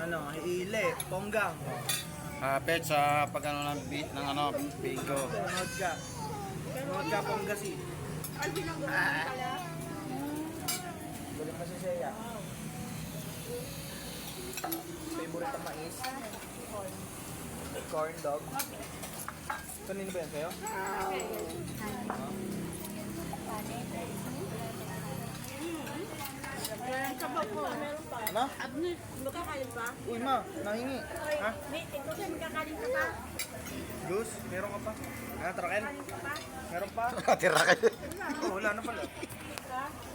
Ano, ile, ponggang. Pet sa pag-ano ng beat ng ano, bingo. Nanood ka. Nanood ka ponggasi. Ay, binanggalan pala. Galing pa si Seya. Favorite ang mais. Corn dog. Kanino ba yan sa'yo? Ang sabaw ko, meron pa. Ano? Abni, magkakain pa? Uy ma, nahingi. Ha? Ito siya, magkakain ka pa? Juice? Meron ka pa? Ano, traken? Kain ka pa? Meron pa? Tira kayo. Oh, wala na pala.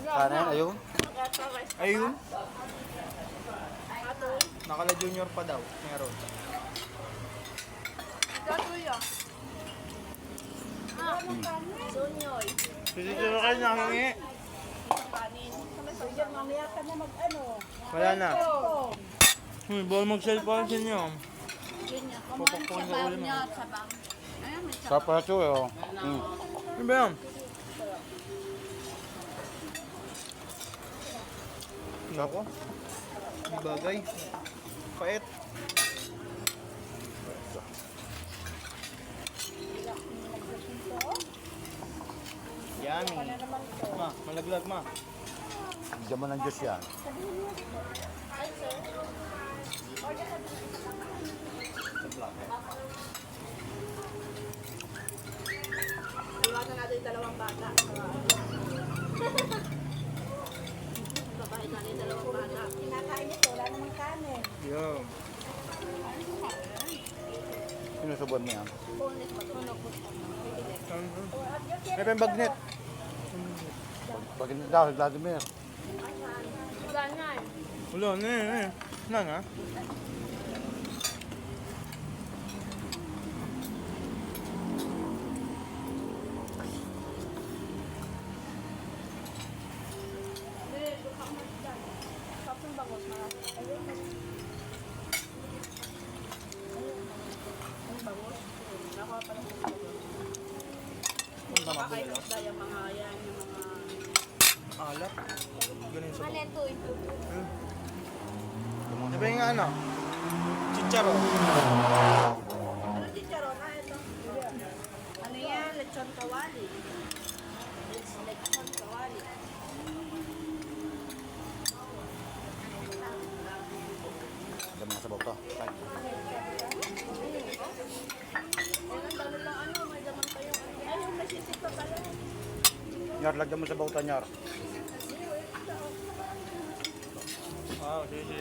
Sana yan, ayun. Magkakain. Ayun. Ato. Nakala junior pa daw. Meron. Katuya. Sonyoy. Kasi sino kayo nahingi? Kanin. Sir, mamaya ka na mag-ano. Wala na. Oh. Bawal mag-cellphone sa inyo. Yun niya. Kumain sa baw niya, sabang. Ayan, may Sa paso eh, oh. Ano ba yan? Ako? Bagay. Pait. Yummy. Ma, malaglag ma. Diyan mo ng Diyos yan. iwanan natin yung dalawang bata. Babae natin yung dalawang bata. Kinakain nito, wala namang kanin. Yo. Sinusubuan mo yan. Bonus, matunog ko. May pembagnet. Pag hindi daw, Vladimir. Ganyan. Wala na eh. Na nga. Kapag bangus, ayun. Ang bangus. Nakuha pa lang yung bangus. Kakain mo tayo mga yan, yung mga... Alap. Ganun sa bawah. ito? Sabi nga ano? Chicharo. Ano chicharon na ito? Ano yan? Lechon kawali. Lechon kawali. Diyan mo na sa bawto. Yan ang dami lang ano, may daman kayo. Ayun, may sisig pa pala. Nyar, lagyan mo sa bawto, Nyar. Wow, sige.